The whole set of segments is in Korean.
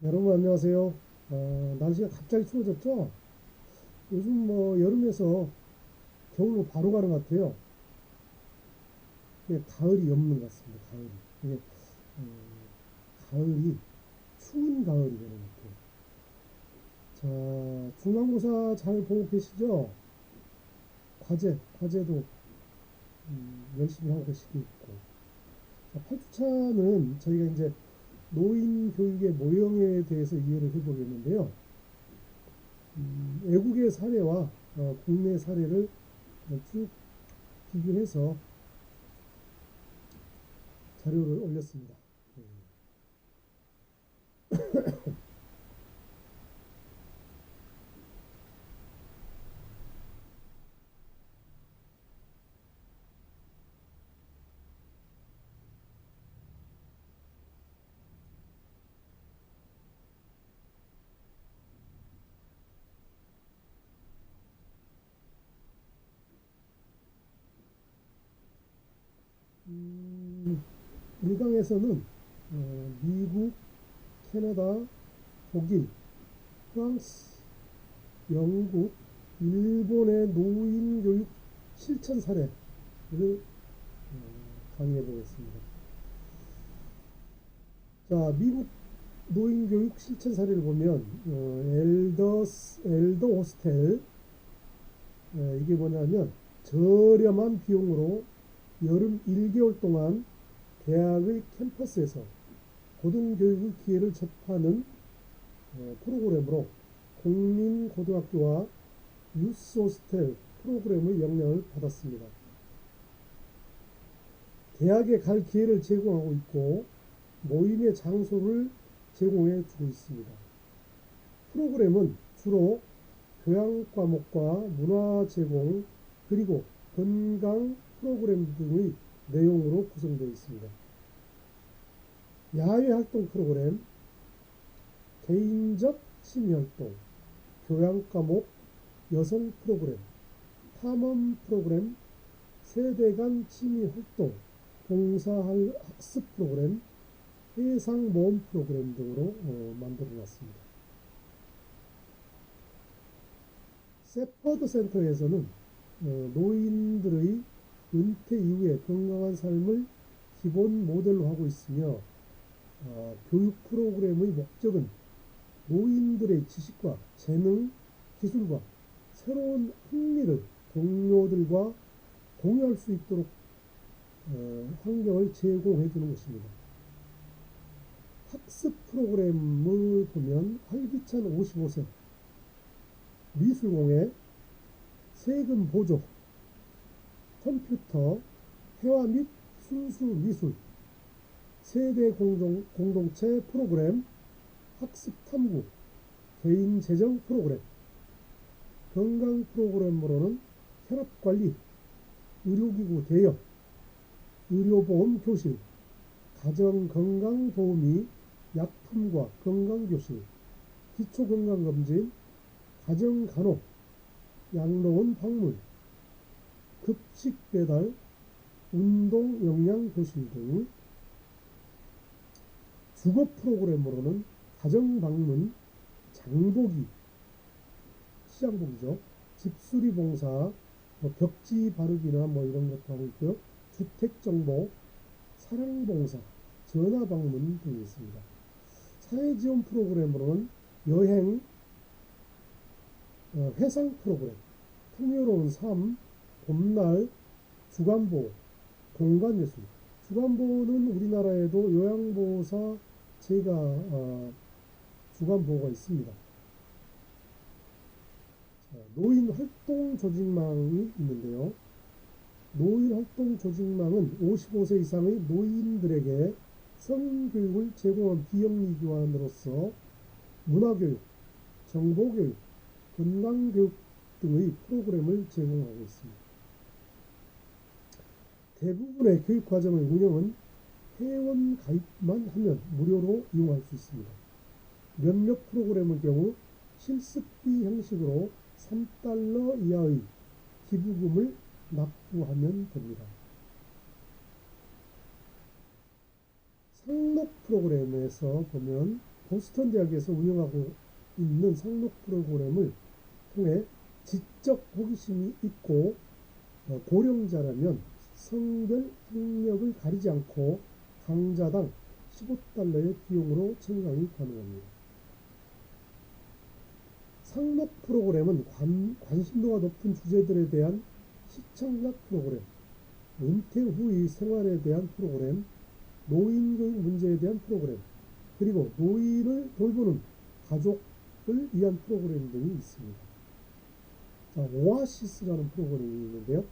여러분 안녕하세요. 날씨가 갑자기 추워졌죠? 요즘 뭐 여름에서 겨울로 바로 가는 것 같아요. 이게 가을이 없는 것 같습니다. 가을이. 이게 가을이 추운 가을이 되는 것 같아요. 자, 중간고사 잘 보고 계시죠? 과제도 열심히 하고 계시고 있고. 자, 8주차는 저희가 이제 노인 교육의 모형에 대해서 이해를 해보겠는데요. 외국의 사례와 국내 사례를 쭉 비교해서 자료를 올렸습니다. 음, 1강에서는 미국, 캐나다, 독일, 프랑스, 영국, 일본의 노인 교육 실천 사례를 강의해 보겠습니다. 자, 미국 노인 교육 실천 사례를 보면 엘더 호스텔, 이게 뭐냐면 저렴한 비용으로 여름 1개월 동안 대학의 캠퍼스에서 고등교육의 기회를 접하는 프로그램으로 국민고등학교와 유스호스텔 프로그램의 영향을 받았습니다. 대학에 갈 기회를 제공하고 있고 모임의 장소를 제공해 주고 있습니다. 프로그램은 주로 교양 과목과 문화 제공 그리고 건강 프로그램 등의 내용으로 구성되어 있습니다. 야외 활동 프로그램, 개인적 취미 활동, 교양 과목, 여성 프로그램, 탐험 프로그램, 세대 간 취미 활동, 봉사 학습 프로그램, 해상 모험 프로그램 등으로 만들어 놨습니다. 세퍼드 센터에서는 노인들의 은퇴 이후의 건강한 삶을 기본 모델로 하고 있으며 교육 프로그램의 목적은 노인들의 지식과 재능, 기술과 새로운 흥미를 동료들과 공유할 수 있도록 환경을 제공해 주는 것입니다. 학습 프로그램을 보면 활기찬 55세, 미술공예, 세금 보조, 컴퓨터, 회화 및 순수 미술, 세대 공동체 프로그램, 학습 탐구, 개인 재정 프로그램, 건강 프로그램으로는 혈압관리, 의료기구 대여, 의료보험 교실, 가정건강도우미, 약품과 건강교실, 기초건강검진, 가정간호, 양로원 방문, 급식 배달, 운동 영양교실 등 주거 프로그램으로는 가정방문, 장보기, 시장보기죠. 집수리 봉사, 뭐 벽지 바르기나 뭐 이런 것도 하고 있고요. 주택정보, 사랑봉사, 전화방문 등이 있습니다. 사회지원 프로그램으로는 여행, 회상 프로그램, 풍요로운 삶, 봄날, 주간보호, 공간예술. 주간보호는 우리나라에도 요양보호사 제가 주간보호가 있습니다. 자, 노인 활동 조직망이 있는데요. 노인 활동 조직망은 55세 이상의 노인들에게 성교육을 제공한 비영리 기관으로서 문화교육, 정보교육, 건강교육 등의 프로그램을 제공하고 있습니다. 대부분의 교육과정의 운영은 회원 가입만 하면 무료로 이용할 수 있습니다. 몇몇 프로그램의 경우 실습비 형식으로 3달러 이하의 기부금을 납부하면 됩니다. 상록 프로그램에서 보면 보스턴 대학에서 운영하고 있는 상록 프로그램을 통해 지적 호기심이 있고 고령자라면 성별, 학력을 가리지 않고 강좌당 15달러의 비용으로 청강이 가능합니다. 상록 프로그램은 관심도가 높은 주제들에 대한 시청각 프로그램, 은퇴 후의 생활에 대한 프로그램, 노인교육 문제에 대한 프로그램, 그리고 노인을 돌보는 가족을 위한 프로그램 등이 있습니다. 자, 오아시스라는 프로그램이 있는데요.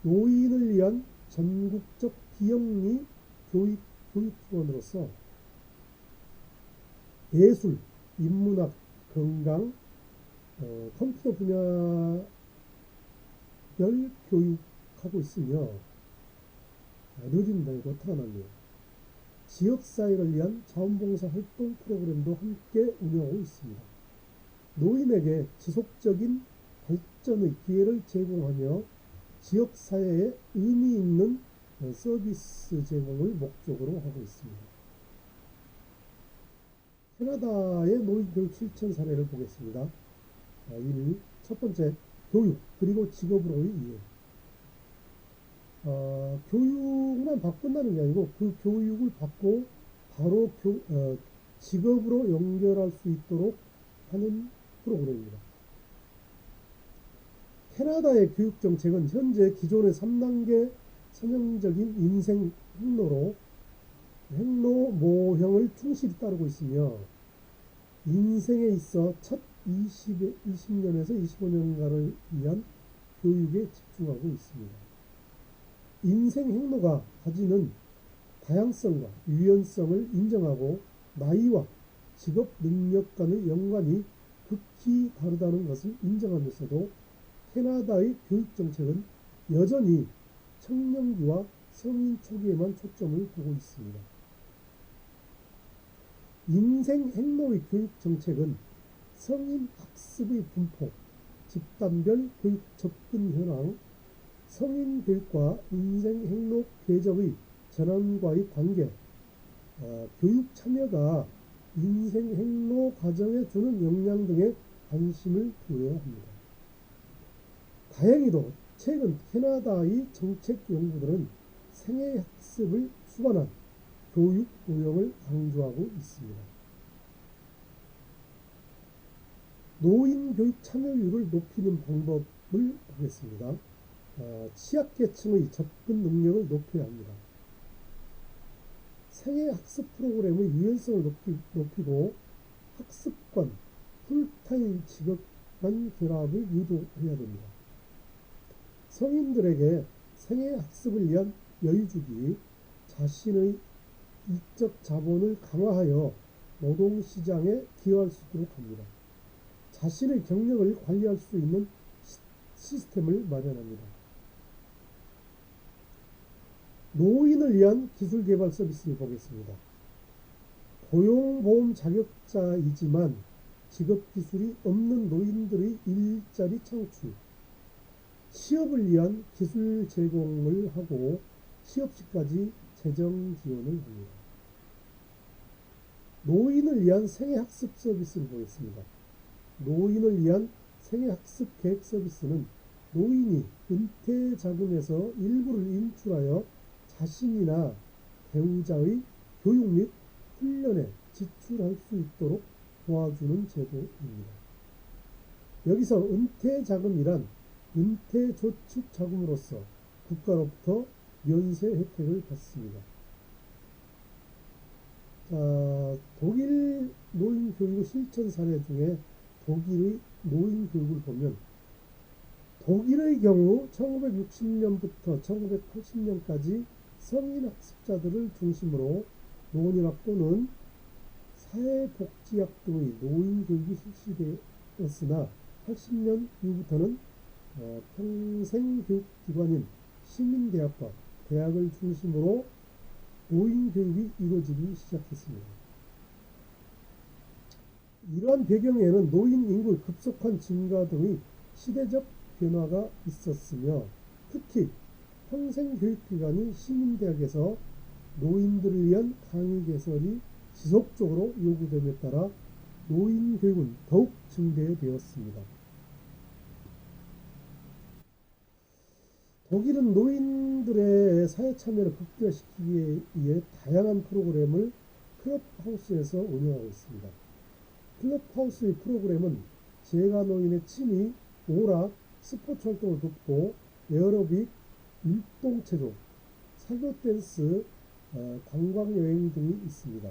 노인을 위한 전국적 비영리 교육기관으로서 예술, 인문학, 건강, 컴퓨터 분야별 교육하고 있으며 느린다 이거 태어났네요. 지역사회를 위한 자원봉사 활동 프로그램도 함께 운영하고 있습니다. 노인에게 지속적인 발전의 기회를 제공하며 지역사회에 의미 있는 서비스 제공을 목적으로 하고 있습니다. 캐나다의 노인교육 실천 사례를 보겠습니다. 1. 첫 번째, 교육 그리고 직업으로의 이해. 교육만 받고 끝나는 게 아니고 그 교육을 받고 바로 직업으로 연결할 수 있도록 하는 프로그램입니다. 캐나다의 교육 정책은 현재 기존의 3단계 선형적인 인생 행로 모형을 충실히 따르고 있으며 인생에 있어 첫 20년에서 25년간을 위한 교육에 집중하고 있습니다. 인생 행로가 가지는 다양성과 유연성을 인정하고 나이와 직업 능력 간의 연관이 극히 다르다는 것을 인정하면서도 캐나다의 교육 정책은 여전히 청년기와 성인 초기에만 초점을 두고 있습니다. 인생 행로의 교육 정책은 성인 학습의 분포, 집단별 교육 접근 현황, 성인 교육과 인생 행로 궤적의 전환과의 관계, 교육 참여가 인생 행로 과정에 주는 영향 등에 관심을 두어야 합니다. 다행히도 최근 캐나다의 정책 연구들은 생애 학습을 수반한 교육 운영을 강조하고 있습니다. 노인 교육 참여율을 높이는 방법을 보겠습니다. 취약계층의 접근 능력을 높여야 합니다. 생애 학습 프로그램의 유연성을 높이고 학습관, 풀타임 직업관 결합을 유도해야 됩니다. 성인들에게 생애 학습을 위한 여유 주기, 자신의 이적 자본을 강화하여 노동시장에 기여할 수 있도록 합니다. 자신의 경력을 관리할 수 있는 시스템을 마련합니다. 노인을 위한 기술개발 서비스를 보겠습니다. 고용보험 자격자이지만 직업기술이 없는 노인들의 일자리 창출, 취업을 위한 기술 제공을 하고 취업시까지 재정 지원을 합니다. 노인을 위한 생애학습 서비스를 보겠습니다. 노인을 위한 생애학습 계획 서비스는 노인이 은퇴 자금에서 일부를 인출하여 자신이나 배우자의 교육 및 훈련에 지출할 수 있도록 도와주는 제도입니다. 여기서 은퇴 자금이란 은퇴 저축 자금으로서 국가로부터 면세 혜택을 받습니다. 자, 독일 노인 교육 실천 사례 중에 독일의 노인 교육을 보면 독일의 경우 1960년부터 1980년까지 성인 학습자들을 중심으로 노인학 또는 사회복지학 등의 노인 교육이 실시되었으나 80년 이후부터는 평생교육기관인 시민대학과 대학을 중심으로 노인 교육이 이루어지기 시작했습니다. 이러한 배경에는 노인 인구의 급속한 증가 등의 시대적 변화가 있었으며 특히 평생교육기관인 시민대학에서 노인들을 위한 강의 개설이 지속적으로 요구됨에 따라 노인 교육은 더욱 증대되었습니다. 독일은 노인들의 사회 참여를 극대화시키기 위해 다양한 프로그램을 클럽하우스에서 운영하고 있습니다. 클럽하우스의 프로그램은 재가 노인의 취미, 오락, 스포츠 활동을 돕고 에어로빅, 율동체조, 사교 댄스, 관광여행 등이 있습니다.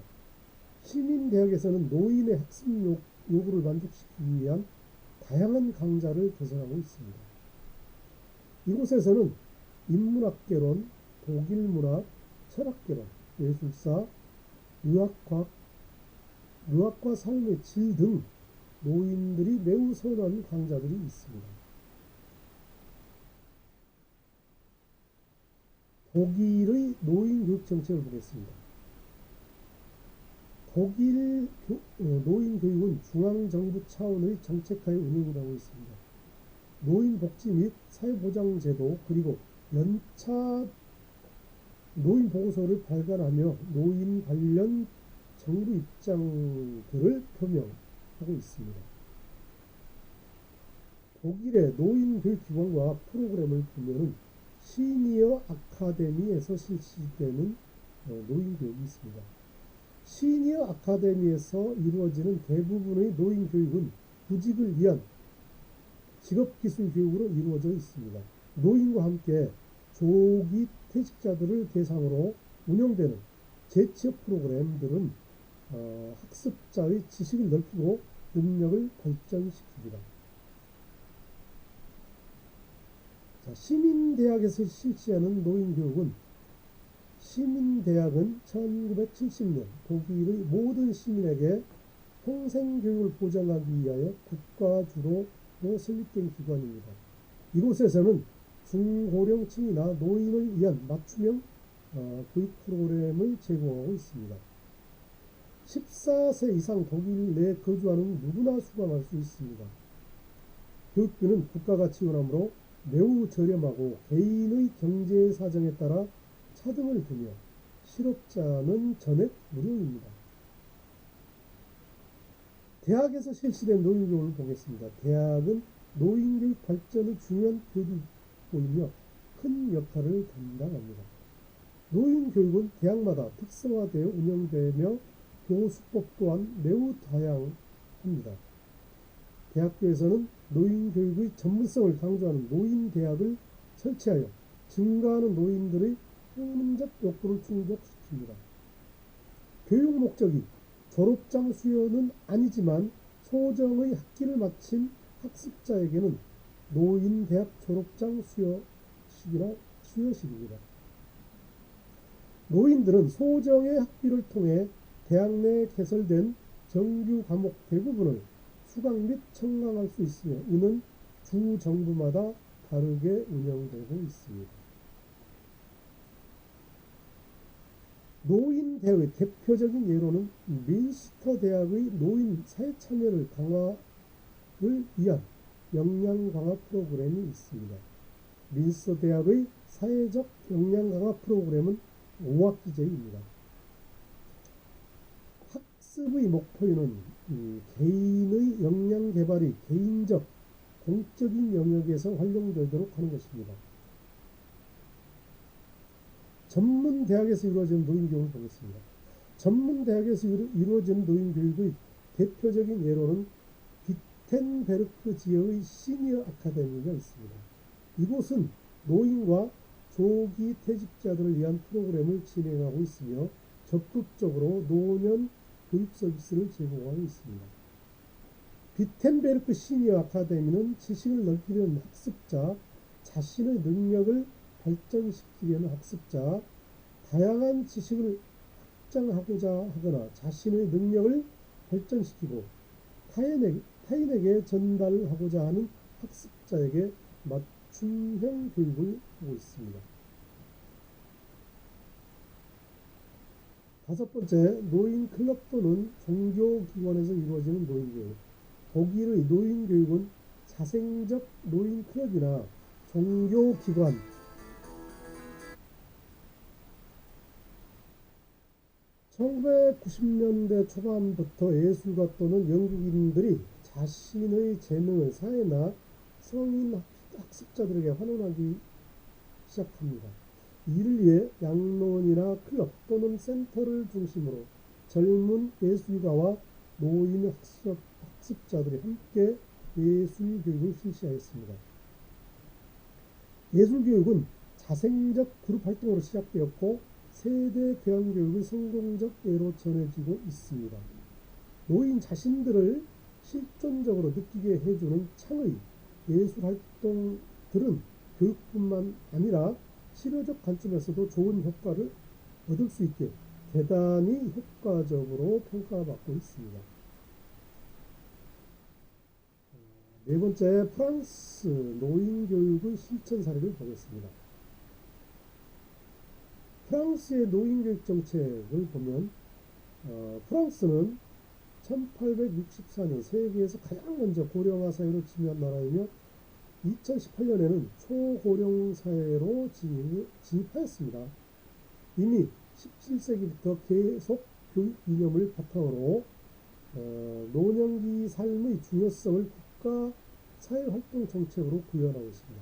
시민대학에서는 노인의 학습 요구를 만족시키기 위한 다양한 강좌를 개설하고 있습니다. 이곳에서는 인문학개론, 독일문학, 철학개론, 예술사, 의학과 삶의 질 등 노인들이 매우 선호하는 강좌들이 있습니다. 독일의 노인 교육 정책을 보겠습니다. 독일 노인 교육은 중앙정부 차원의 정책하에 운영을 하고 있습니다. 노인복지 및 사회보장제도 그리고 연차 노인보고서를 발간하며 노인 관련 정부 입장들을 표명하고 있습니다. 독일의 노인교육기관과 프로그램을 보면 시니어 아카데미에서 실시되는 노인교육이 있습니다. 시니어 아카데미에서 이루어지는 대부분의 노인교육은 구직을 위한 직업기술교육으로 이루어져 있습니다. 노인과 함께 조기 퇴직자들을 대상으로 운영되는 재취업 프로그램들은 학습자의 지식을 넓히고 능력을 발전시킵니다. 자, 시민대학에서 실시하는 노인교육은 시민대학은 1970년 독일의 모든 시민에게 평생교육을 보장하기 위하여 국가주로 설립된 기관입니다. 이곳에서는 중고령층이나 노인을 위한 맞춤형 교육 프로그램을 제공하고 있습니다. 14세 이상 독일 내에 거주하는 누구나 수강할 수 있습니다. 교육비는 국가가 지원하므로 매우 저렴하고 개인의 경제 사정에 따라 차등을 두며 실업자는 전액 무료입니다. 대학에서 실시된 노인교육을 보겠습니다. 대학은 노인교육 발전의 중요한 교류이며 큰 역할을 담당합니다. 노인교육은 대학마다 특성화되어 운영되며 교수법 또한 매우 다양합니다. 대학교에서는 노인교육의 전문성을 강조하는 노인대학을 설치하여 증가하는 노인들의 학문적 욕구를 충족시킵니다. 교육 목적이 졸업장 수여는 아니지만 소정의 학기를 마친 학습자에게는 노인대학 졸업장 수여식입니다. 노인들은 소정의 학비를 통해 대학 내에 개설된 정규 과목 대부분을 수강 및 청강할 수 있으며 이는 주 정부마다 다르게 운영되고 있습니다. 노인대학의 대표적인 예로는 민스터 대학의 노인 사회참여를 강화를 위한 역량강화 프로그램이 있습니다. 민스터 대학의 사회적 역량강화 프로그램은 5학기제입니다. 학습의 목표는 개인의 역량 개발이 개인적, 공적인 영역에서 활용되도록 하는 것입니다. 전문 대학에서 이루어지는 노인교육을 보겠습니다. 전문 대학에서 이루어지는 노인교육의 대표적인 예로는 비텐베르크 지역의 시니어 아카데미가 있습니다. 이곳은 노인과 조기 퇴직자들을 위한 프로그램을 진행하고 있으며 적극적으로 노년 교육 서비스를 제공하고 있습니다. 비텐베르크 시니어 아카데미는 지식을 넓히려는 학습자, 자신의 능력을 발전시키려는 학습자, 다양한 지식을 확장하고자 하거나 자신의 능력을 발전시키고 타인에게 전달하고자 하는 학습자에게 맞춤형 교육을 하고 있습니다. 다섯 번째, 노인 클럽 또는 종교기관에서 이루어지는 노인교육. 독일의 노인교육은 자생적 노인 클럽이나 종교기관, 1990년대 초반부터 예술가 또는 연극인들이 자신의 재능을 사회나 성인 학습자들에게 환원하기 시작합니다. 이를 위해 양론이나 클럽 또는 센터를 중심으로 젊은 예술가와 노인 학습자들이 함께 예술 교육을 실시하였습니다. 예술 교육은 자생적 그룹 활동으로 시작되었고 세대 교양 교육의 성공적 예로 전해지고 있습니다. 노인 자신들을 실존적으로 느끼게 해주는 창의 예술 활동들은 교육뿐만 아니라 치료적 관점에서도 좋은 효과를 얻을 수 있게 대단히 효과적으로 평가받고 있습니다. 네 번째, 프랑스 노인 교육의 실천 사례를 보겠습니다. 프랑스의 노인 교육 정책을 보면 프랑스는 1864년 세계에서 가장 먼저 고령화 사회로 진입한 나라이며 2018년에는 초고령 사회로 진입하였습니다. 이미 17세기부터 계속 교육 이념을 바탕으로 노년기 삶의 중요성을 국가 사회활동 정책으로 구현하고 있습니다.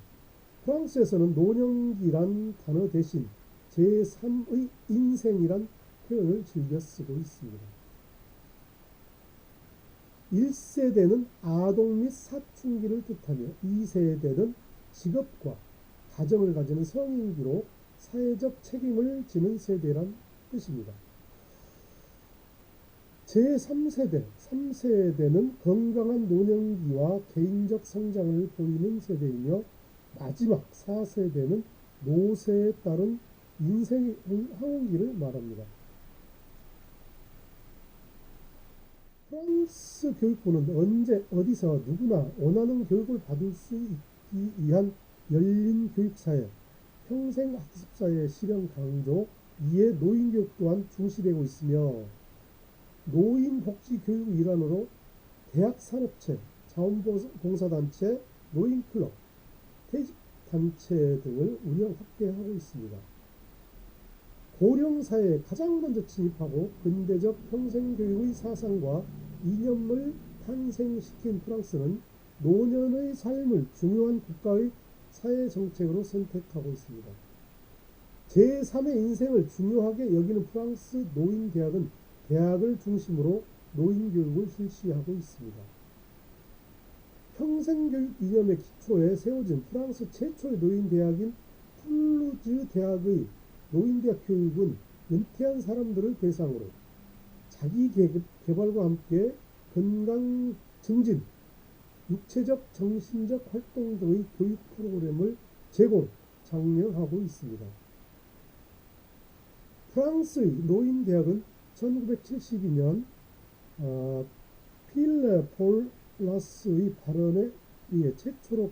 프랑스에서는 노년기란 단어 대신 제3의 인생이란 표현을 즐겨 쓰고 있습니다. 1세대는 아동 및 사춘기를 뜻하며 2세대는 직업과 가정을 가지는 성인기로 사회적 책임을 지는 세대란 뜻입니다. 제3세대, 3세대는 건강한 노년기와 개인적 성장을 보이는 세대이며 마지막 4세대는 노쇠에 따른 인생 황혼기를 말합니다. 프랑스 교육부는 언제 어디서 누구나 원하는 교육을 받을 수 있기 위한 열린 교육사회, 평생학습사회 실현 강조, 이에 노인교육 또한 중시되고 있으며 노인복지교육 일환으로 대학산업체, 자원봉사단체, 노인클럽, 퇴직단체 등을 운영 확대하고 있습니다. 고령사회에 가장 먼저 진입하고 근대적 평생교육의 사상과 이념을 탄생시킨 프랑스는 노년의 삶을 중요한 국가의 사회정책으로 선택하고 있습니다. 제3의 인생을 중요하게 여기는 프랑스 노인대학은 대학을 중심으로 노인교육을 실시하고 있습니다. 평생교육 이념의 기초에 세워진 프랑스 최초의 노인대학인 툴루즈 대학의 노인대학 교육은 은퇴한 사람들을 대상으로 자기 개발과 함께 건강 증진, 육체적, 정신적 활동 등의 교육 프로그램을 장려하고 있습니다. 프랑스의 노인대학은 1972년 필레 폴라스의 발언에 의해 최초로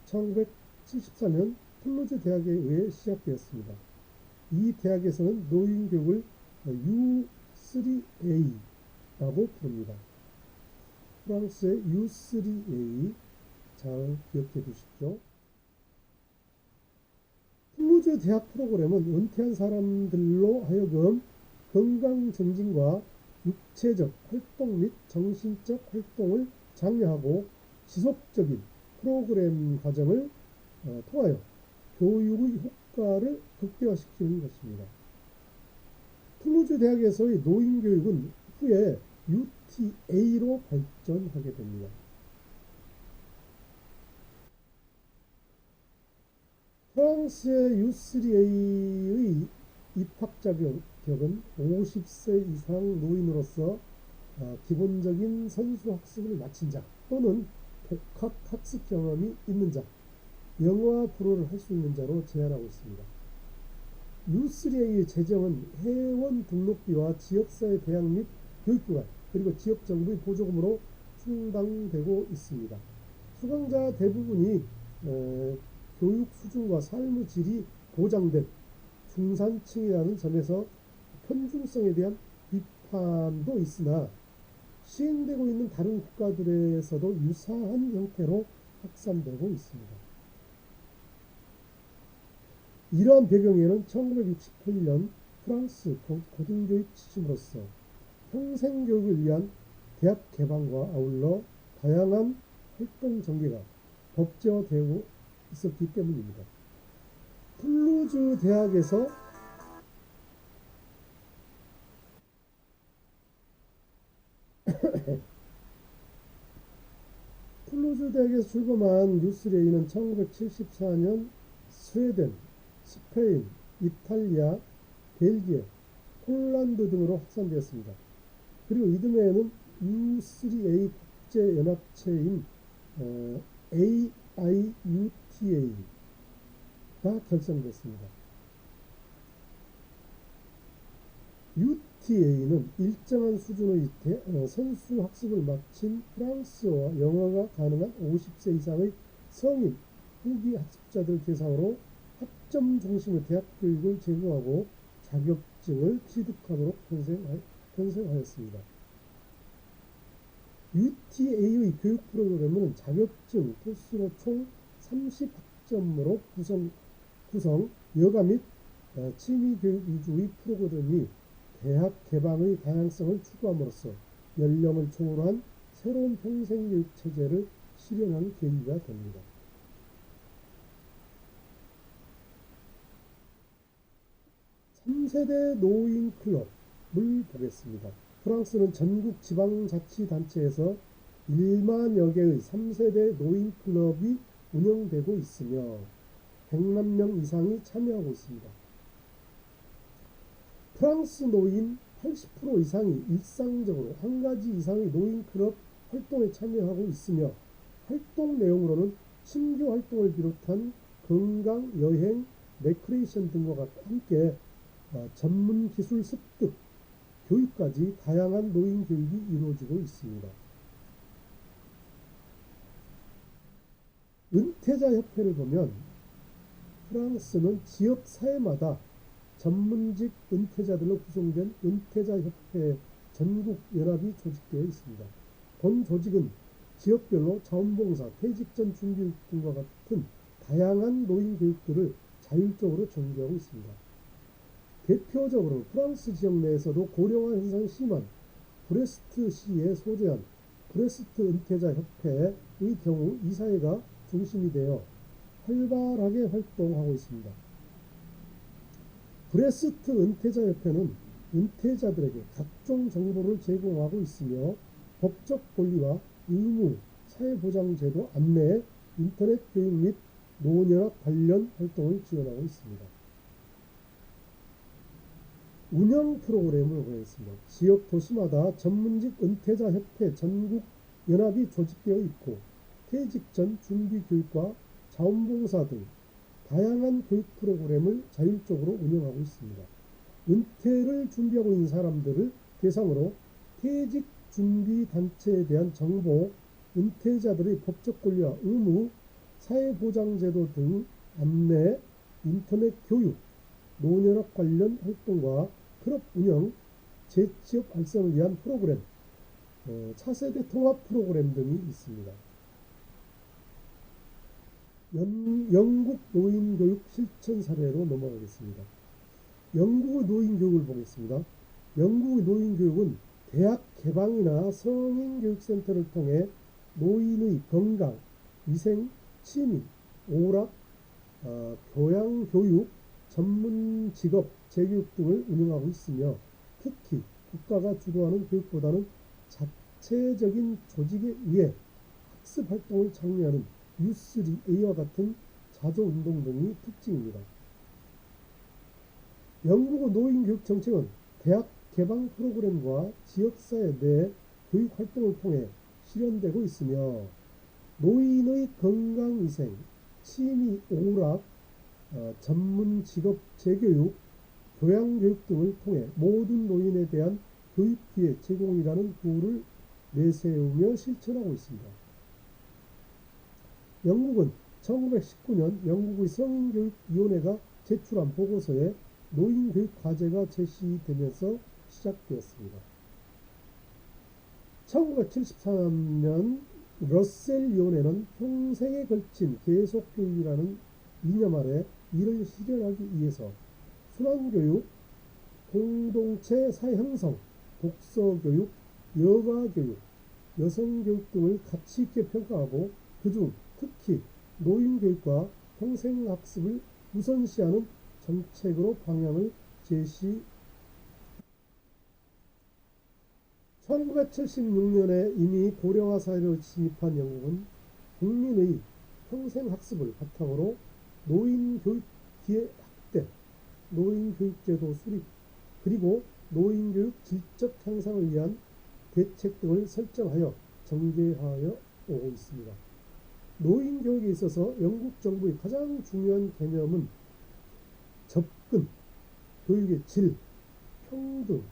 1974년 툴루즈 대학에 의해 시작되었습니다. 이 대학에서는 노인교육을 U3A라고 부릅니다. 프랑스의 U3A 잘 기억해 두십시오. 툴루즈 대학 프로그램은 은퇴한 사람들로 하여금 건강 증진과 육체적 활동 및 정신적 활동을 장려하고 지속적인 프로그램 과정을 통하여 교육의 효과를 극대화시키는 것입니다. 툴루즈 대학에서의 노인교육은 후에 UTA로 발전하게 됩니다. 프랑스의 U3A의 입학 자격은 50세 이상 노인으로서 기본적인 선수 학습을 마친 자 또는 복합 학습 경험이 있는 자, 영어와 불어를 할 수 있는 자로 제한하고 있습니다. U3A의 재정은 회원 등록비와 지역사회 대학 및 교육기관 그리고 지역정부의 보조금으로 충당되고 있습니다. 수강자 대부분이 교육 수준과 삶의 질이 보장된 중산층이라는 점에서 편중성에 대한 비판도 있으나 시행되고 있는 다른 국가들에서도 유사한 형태로 확산되고 있습니다. 이러한 배경에는 1968년 프랑스 고등교육 지침으로서 평생교육을 위한 대학 개방과 아울러 다양한 활동 전개가 법제화되고 있었기 때문입니다. 툴루즈 대학에서 툴루즈 대학에서 출범한 뉴스레이는 1974년 스웨덴, 스페인, 이탈리아, 벨기에, 폴란드 등으로 확산되었습니다. 그리고 이듬해에는 U3A 국제연합체인 AIUTA가 결성됐습니다. UTA는 일정한 수준의 선수 학습을 마친 프랑스어와 영어가 가능한 50세 이상의 성인 후기 학습자들 대상으로 학점 중심의 대학 교육을 제공하고 자격증을 취득하도록 편성하였습니다. UTA의 교육 프로그램은 자격증 토수로 총 30학점으로 구성 여가 및 취미 교육 위주의 프로그램이 대학 개방의 다양성을 추구함으로써 연령을 초월한 새로운 평생교육 체제를 실현한 계기가 됩니다. 3세대 노인 클럽을 보겠습니다. 프랑스는 전국 지방자치단체에서 1만여 개의 3세대 노인 클럽이 운영되고 있으며 100만 명 이상이 참여하고 있습니다. 프랑스 노인 80% 이상이 일상적으로 한 가지 이상의 노인 클럽 활동에 참여하고 있으며 활동 내용으로는 신규 활동을 비롯한 건강, 여행, 레크레이션 등과 함께 전문 기술 습득, 교육까지 다양한 노인 교육이 이루어지고 있습니다. 은퇴자 협회를 보면 프랑스는 지역 사회마다 전문직 은퇴자들로 구성된 은퇴자협회 전국연합이 조직되어 있습니다. 본 조직은 지역별로 자원봉사, 퇴직전 준비교육 등과 같은 다양한 노인 교육들을 자율적으로 전개하고 있습니다. 대표적으로 프랑스 지역 내에서도 고령화 현상이 심한 브레스트시에 소재한 브레스트 은퇴자협회의 경우 이 사회가 중심이 되어 활발하게 활동하고 있습니다. 브레스트 은퇴자협회는 은퇴자들에게 각종 정보를 제공하고 있으며 법적 권리와 의무, 사회보장제도 안내, 인터넷 교육 및 노년학 관련 활동을 지원하고 있습니다. 운영 프로그램을 보겠습니다. 지역 도시마다 전문직 은퇴자협회 전국연합이 조직되어 있고 퇴직 전 준비교육과 자원봉사 등 다양한 교육 프로그램을 자율적으로 운영하고 있습니다. 은퇴를 준비하고 있는 사람들을 대상으로 퇴직 준비 단체에 대한 정보, 은퇴자들의 법적 권리와 의무, 사회보장제도 등 안내, 인터넷 교육, 노년학 관련 활동과 클럽 운영, 재취업 활성을 위한 프로그램, 차세대 통합 프로그램 등이 있습니다. 영국 노인교육 실천 사례로 넘어가겠습니다. 영국의 노인교육을 보겠습니다. 영국의 노인교육은 대학 개방이나 성인교육센터를 통해 노인의 건강, 위생, 취미, 오락, 교양교육, 전문 직업, 재교육 등을 운영하고 있으며 특히 국가가 주도하는 교육보다는 자체적인 조직에 의해 학습 활동을 장려하는 U3A와 같은 자조운동 등이 특징입니다. 영국의 노인교육 정책은 대학 개방 프로그램과 지역사회 내 교육활동을 통해 실현되고 있으며 노인의 건강위생, 취미, 오락, 전문 직업 재교육, 교양교육 등을 통해 모든 노인에 대한 교육기회 제공이라는 구호를 내세우며 실천하고 있습니다. 영국은 1919년 영국의 성인교육위원회가 제출한 보고서에 노인교육 과제가 제시되면서 시작되었습니다. 1973년 러셀위원회는 평생에 걸친 계속교육이라는 이념 아래 이를 실현하기 위해서 순환교육, 공동체 사회 형성, 독서 교육, 여가 교육, 여성 교육 등을 가치 있게 평가하고 그중 특히 노인 교육과 평생학습을 우선시하는 정책으로 방향을 제시. 1976년에 이미 고령화 사회로 진입한 영국은 국민의 평생학습을 바탕으로 노인교육 기획학대, 노인교육제도 수립, 그리고 노인교육 질적 향상을 위한 대책 등을 설정하여 전개하여 오고 있습니다. 노인교육에 있어서 영국 정부의 가장 중요한 개념은 접근, 교육의 질, 평등,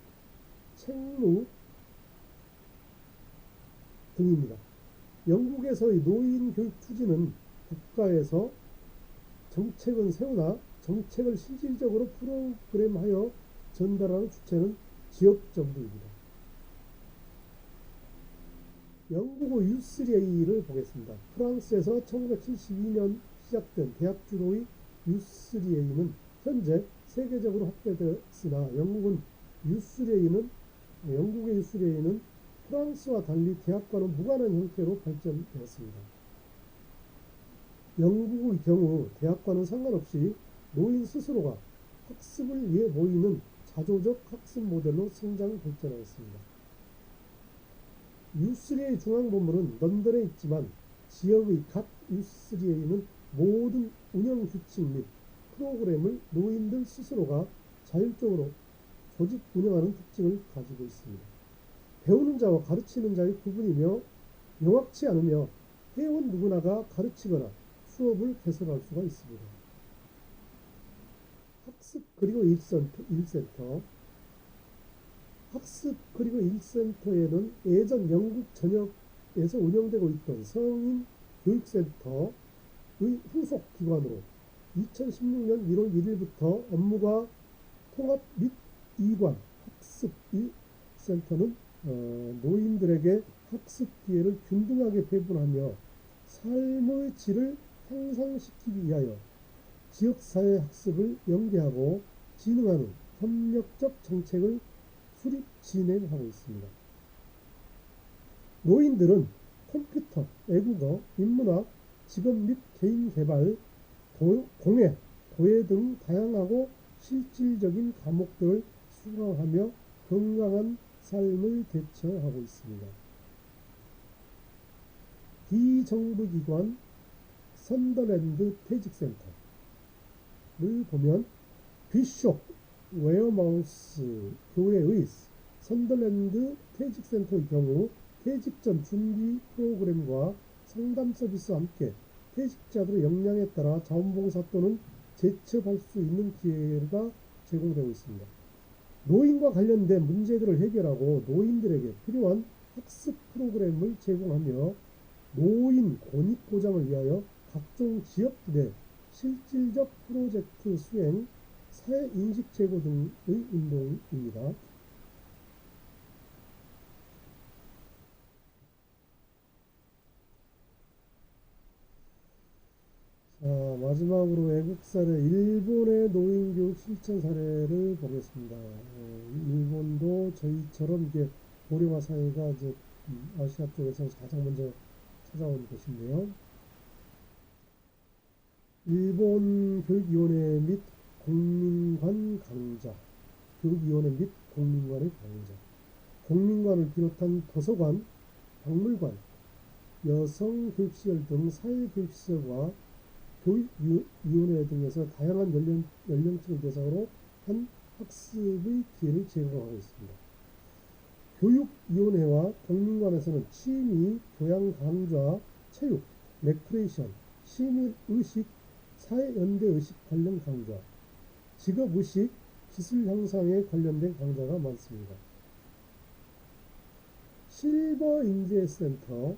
책무 등입니다. 영국에서의 노인교육 추진은 국가에서 정책은 세우나 정책을 실질적으로 프로그램하여 전달하는 주체는 지역정부입니다. 영국의 U3A를 보겠습니다. 프랑스에서 1972년 시작된 대학 주도의 U3A는 현재 세계적으로 확대되었으나 영국의 U3A는 프랑스와 달리 대학과는 무관한 형태로 발전되었습니다. 영국의 경우 대학과는 상관없이 노인 스스로가 학습을 위해 모이는 자조적 학습 모델로 성장 발전하였습니다. U3A 중앙본부는 런던에 있지만 지역의 각 U3A는 모든 운영 규칙 및 프로그램을 노인들 스스로가 자율적으로 조직 운영하는 특징을 가지고 있습니다. 배우는 자와 가르치는 자의 구분이며 명확치 않으며 회원 누구나가 가르치거나 수업을 개설할 수가 있습니다. 학습 그리고 1센터 학습 그리고 1센터에는 예전 영국 전역에서 운영되고 있던 성인 교육센터의 후속 기관으로 2016년 1월 1일부터 업무가 통합 및 이관 학습 1센터는 노인들에게 학습 기회를 균등하게 배분하며 삶의 질을 향상시키기 위하여 지역사회 학습을 연계하고 진흥하는 협력적 정책을 수립 진행하고 있습니다. 노인들은 컴퓨터, 외국어, 인문학, 직업 및 개인 개발, 공예, 도예 등 다양하고 실질적인 과목들을 수강하며 건강한 삶을 대처하고 있습니다. 비정부기관 선더랜드 퇴직센터를 보면 비숍 웨어마우스 교회의 선더랜드 퇴직센터의 경우 퇴직 전 준비 프로그램과 상담 서비스와 함께 퇴직자들의 역량에 따라 자원봉사 또는 재취업할 수 있는 기회가 제공되고 있습니다. 노인과 관련된 문제들을 해결하고 노인들에게 필요한 학습 프로그램을 제공하며 노인 권익 보장을 위하여 각종 지역 내 실질적 프로젝트 수행, 사회인식 제고 등의 운동입니다. 자, 마지막으로 외국 사례, 일본의 노인교육 실천 사례를 보겠습니다. 일본도 저희처럼 이게 고령화 사회가 이제 아시아 쪽에서 가장 먼저 찾아온 곳인데요. 일본 교육위원회 및 공민관 강좌, 교육위원회 및 공민관의 강좌, 공민관을 비롯한 도서관, 박물관, 여성교육시설 등 사회교육시설과 교육위원회 등에서 다양한 연령층을 대상으로 한 학습의 기회를 제공하고 있습니다. 교육위원회와 공민관에서는 취미, 교양 강좌, 체육, 레크레이션, 시민의식, 사회연대의식 관련 강좌, 직업의식, 기술 향상에 관련된 강좌가 많습니다. 실버 인재센터,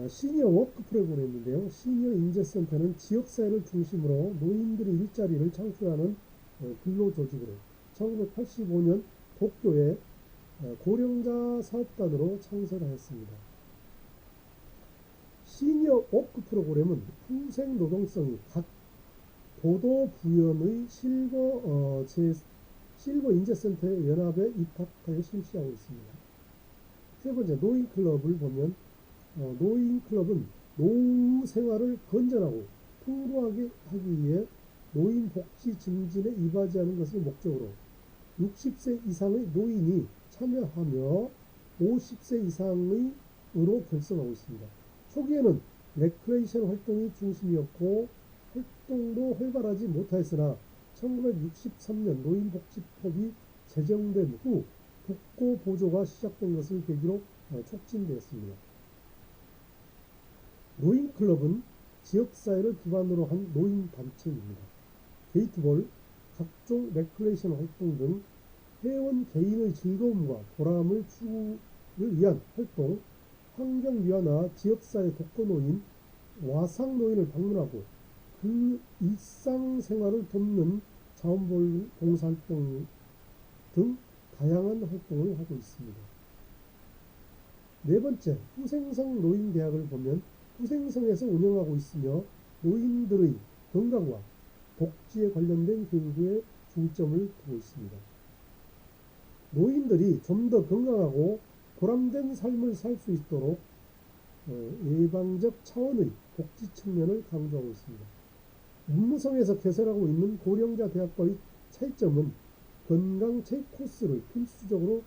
시니어 워크 프로그램인데요. 시니어 인재센터는 지역사회를 중심으로 노인들의 일자리를 창출하는 근로조직으로 1985년 도쿄에 고령자 사업단으로 창설하였습니다. 시니어 워크 프로그램은 후생 노동성이 도도 부연의 실버 인재센터의 연합에 입학하여 실시하고 있습니다. 세 번째, 노인클럽을 보면 노인클럽은 노후 생활을 건전하고 풍부하게 하기 위해 노인 복지 증진에 이바지하는 것을 목적으로 60세 이상의 노인이 참여하며 50세 이상의으로 결성하고 있습니다. 초기에는 레크레이션 활동이 중심이었고 활동도 활발하지 못하였으나 1963년 노인복지법이 제정된 후 복고 보조가 시작된 것을 계기로 촉진되었습니다. 노인클럽은 지역사회를 기반으로 한 노인단체입니다. 게이트볼, 각종 레크레이션 활동 등 회원 개인의 즐거움과 보람을 추구를 위한 활동, 환경미화나 지역사회 독거노인, 와상노인을 방문하고 그 일상생활을 돕는 자원봉사활동 등 다양한 활동을 하고 있습니다. 네 번째, 후생성 노인대학을 보면 후생성에서 운영하고 있으며 노인들의 건강과 복지에 관련된 교육에 중점을 두고 있습니다. 노인들이 좀 더 건강하고 보람된 삶을 살 수 있도록 예방적 차원의 복지 측면을 강조하고 있습니다. 문무성에서 개설하고 있는 고령자 대학과의 차이점은 건강체육 코스를 필수적으로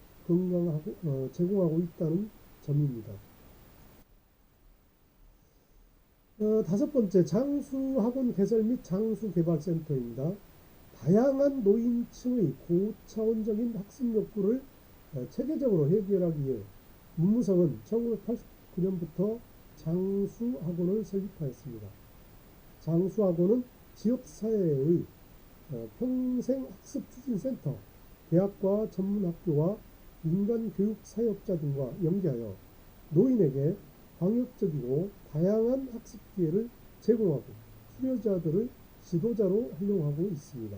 제공하고 있다는 점입니다. 다섯 번째, 장수학원 개설 및 장수개발센터입니다. 다양한 노인층의 고차원적인 학습 욕구를 체계적으로 해결하기 위해 문무성은 1989년부터 장수학원을 설립하였습니다. 장수학원은 지역사회의 평생학습추진센터, 대학과 전문학교와 민간교육사업자 등과 연계하여 노인에게 광역적이고 다양한 학습 기회를 제공하고 수료자들을 지도자로 활용하고 있습니다.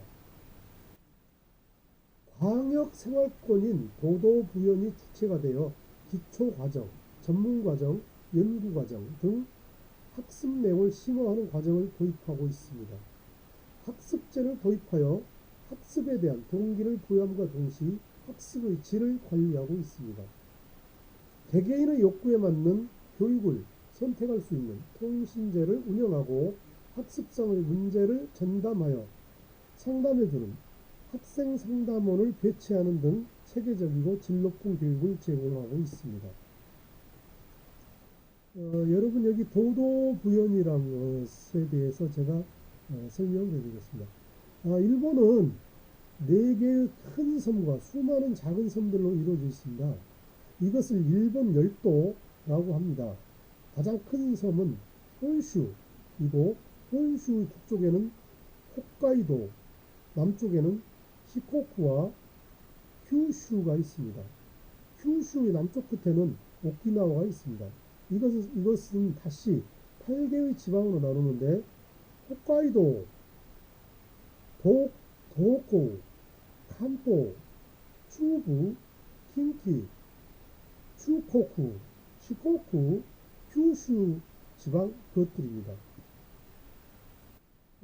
광역생활권인 도도부연이 주체가 되어 기초과정, 전문과정, 연구과정 등 학습 내용을 심화하는 과정을 도입하고 있습니다. 학습제를 도입하여 학습에 대한 동기를 부여함과 동시에 학습의 질을 관리하고 있습니다. 개개인의 욕구에 맞는 교육을 선택할 수 있는 통신제를 운영하고 학습상의 문제를 전담하여 상담해주는 학생 상담원을 배치하는 등 체계적이고 질 높은 교육을 제공하고 있습니다. 여러분, 여기 도도부연이라는 것에 대해서 제가 설명을 해드리겠습니다. 일본은 4개의 큰 섬과 수많은 작은 섬들로 이루어져 있습니다. 이것을 일본 열도라고 합니다. 가장 큰 섬은 혼슈이고 혼슈의 북쪽에는 홋카이도, 남쪽에는 시코쿠와 큐슈가 있습니다. 큐슈의 남쪽 끝에는 오키나와가 있습니다. 이것은 다시 8개의 지방으로 나누는데 홋카이도, 도호쿠, 칸토, 추부, 킨키, 츠코쿠, 시코쿠, 큐슈 지방 그것들입니다.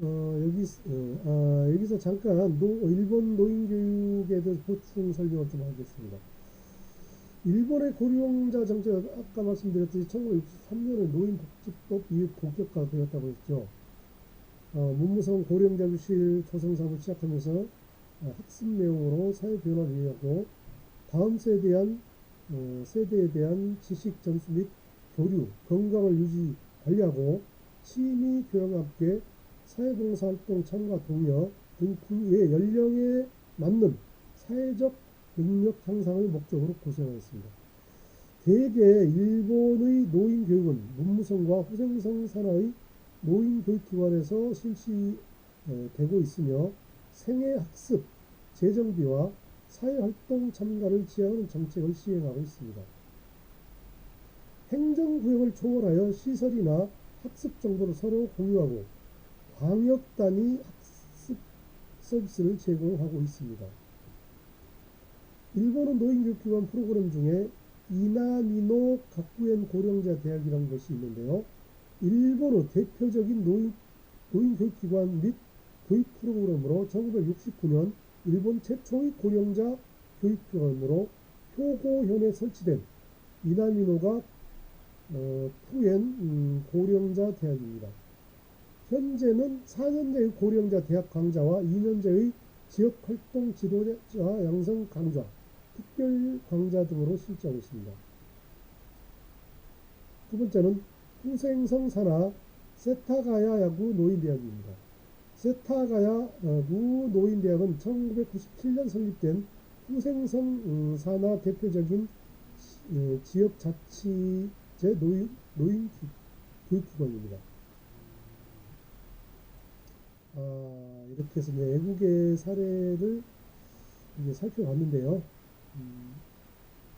여기서 잠깐 일본 노인교육에 대해서 보충 설명을 좀 하겠습니다. 일본의 고령자 정책, 아까 말씀드렸듯이 1963년에 노인복지법 이후 본격화되었다고 했죠. 문무성 고령자교실 조성사업을 시작하면서 학습 내용으로 사회 변화를 이해하고 다음 세대에 대한 지식 전수 및 교류, 건강을 유지, 관리하고 취미 교양과 함께 사회봉사활동 참가 동료 등 그의 연령에 맞는 사회적 능력 향상을 목적으로 구성하였습니다. 대개 일본의 노인교육은 문무성과 후생성 산하의 노인교육기관에서 실시되고 있으며 생애학습 재정비와 사회활동 참가를 지향하는 정책을 시행하고 있습니다. 행정구역을 초월하여 시설이나 학습 정보를 서로 공유하고 광역 단위 학습 서비스를 제공하고 있습니다. 일본은 노인교육기관 프로그램 중에 이나미노 가쿠엔 고령자 대학이라는 것이 있는데요. 일본의 대표적인 노인교육기관 및 교육 프로그램으로 1969년 일본 최초의 고령자 교육기관으로 효고현에 설치된 이나미노가 푸엔 고령자 대학입니다. 현재는 4년제의 고령자 대학 강좌와 2년제의 지역활동 지도자 양성 강좌, 특별 강좌 등으로 실시하고 있습니다. 두 번째는 후생성 산하 세타가야 야구 노인대학입니다. 세타가야구 노인대학은 1997년 설립된 후생성 산하 대표적인 지역자치제 노인 교육기관입니다. 이렇게 해서 외국의 사례를 이제 살펴봤는데요.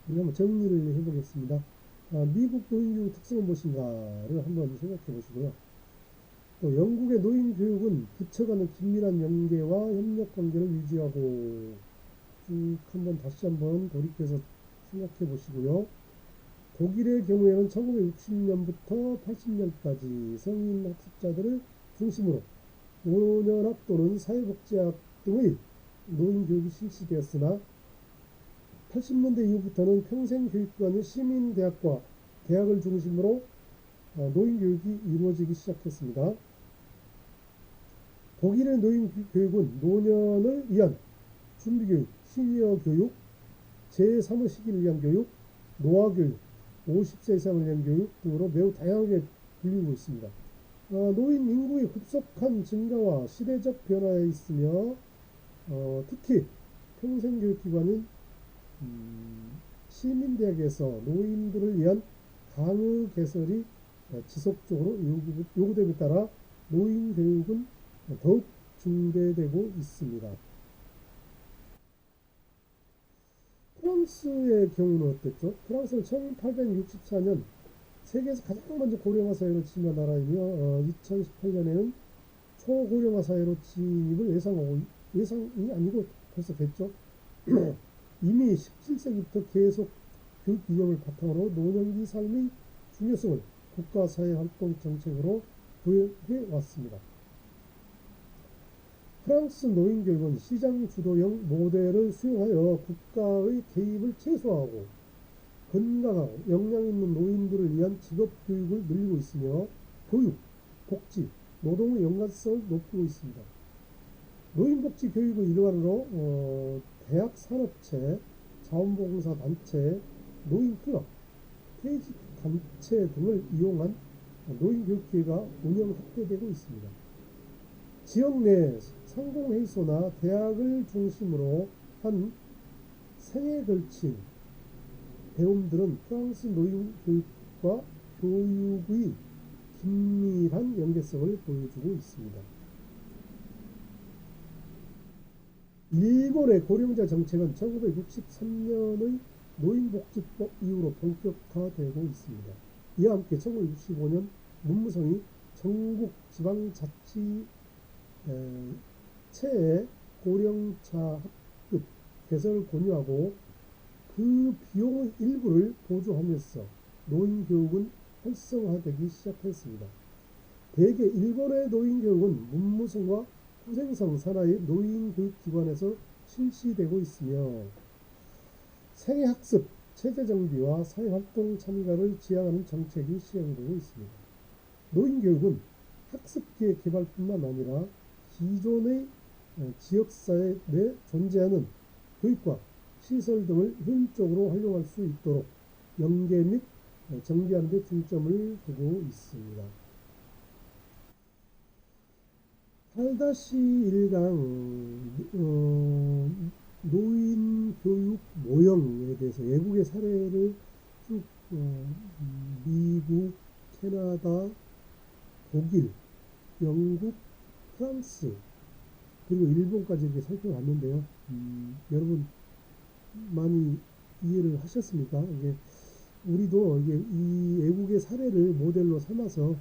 우리 한번 정리를 해보겠습니다. 미국 노인교육 특성은 무엇인가를 한번 생각해 보시고요. 또 영국의 노인교육은 부처 간의 긴밀한 연계와 협력 관계를 유지하고 쭉 다시 한번 돌이켜서 생각해 보시고요. 독일의 경우에는 1960년부터 80년까지 성인 학습자들을 중심으로 노년학 또는 사회복지학 등의 노인교육이 실시되었으나 80년대 이후부터는 평생교육기관인 시민대학과 대학을 중심으로 노인교육이 이루어지기 시작했습니다. 독일의 노인교육은 노년을 위한 준비교육, 시니어 교육, 제3의 시기를 위한 교육, 노화교육, 50세 이상을 위한 교육 등으로 매우 다양하게 불리고 있습니다. 노인 인구의 급속한 증가와 시대적 변화에 있으며 특히 평생교육기관인 시민대학에서 노인들을 위한 강의 개설이 지속적으로 요구됨에 따라 노인교육은 더욱 증대되고 있습니다. 프랑스의 경우는 어땠죠? 프랑스는 1864년 세계에서 가장 먼저 고령화 사회로 진입한 나라이며 2018년에는 초고령화 사회로 진입을 예상이 아니고 벌써 됐죠. 이미 17세기부터 계속 교육 이념을 바탕으로 노년기 삶의 중요성을 국가 사회활동 정책으로 부여해 왔습니다. 프랑스 노인교육은 시장 주도형 모델을 수용하여 국가의 개입을 최소화하고 건강하고 역량 있는 노인들을 위한 직업 교육을 늘리고 있으며 교육, 복지, 노동의 연관성을 높이고 있습니다. 노인복지 교육의 일환으로 대학 산업체, 자원봉사 단체, 노인클럽, 퇴직 단체 등을 이용한 노인교육기회가 운영 확대되고 있습니다. 지역 내 상공회의소나 대학을 중심으로 한 생에 걸친 배움들은 프랑스 노인교육과 교육의 긴밀한 연계성을 보여주고 있습니다. 일본의 고령자 정책은 1963년의 노인복지법 이후로 본격화되고 있습니다. 이와 함께 1965년 문무성이 전국 지방자치 체의 고령자 학급 개설을 권유하고 그 비용의 일부를 보조하면서 노인교육은 활성화되기 시작했습니다. 대개 일본의 노인교육은 문무성과 후생성 산하의 노인교육기관에서 실시되고 있으며 생애학습, 체제정비와 사회활동 참가를 지향하는 정책이 시행되고 있습니다. 노인교육은 학습기회 개발뿐만 아니라 기존의 지역사회 내 존재하는 교육과 시설 등을 효율적으로 활용할 수 있도록 연계 및 정비하는 데 중점을 두고 있습니다. 8-1강 노인교육 모형에 대해서 외국의 사례를 쭉 미국, 캐나다, 독일, 영국, 프랑스 그리고 일본까지 이렇게 살펴봤는데요. 여러분 많이 이해를 하셨습니까? 이게 우리도 이 외국의 사례를 모델로 삼아서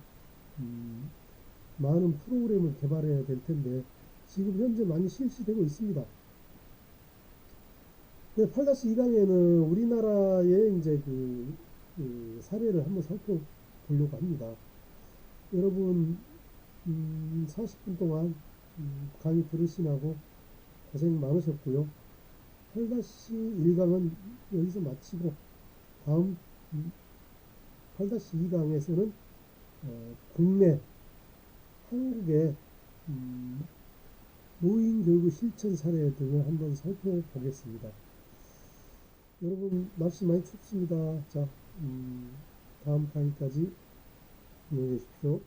많은 프로그램을 개발해야 될 텐데 지금 현재 많이 실시되고 있습니다. 8-2강에는 우리나라의 이제 그 사례를 한번 살펴보려고 합니다. 여러분 40분 동안 강의 들으시라고 고생 많으셨고요. 8-1강은 여기서 마치고 다음 8-2강에서는 국내 한국의 노인교육 실천 사례 등을 한번 살펴보겠습니다. 여러분 날씨 많이 춥습니다. 자, 다음 강의까지 안녕히 계십시오.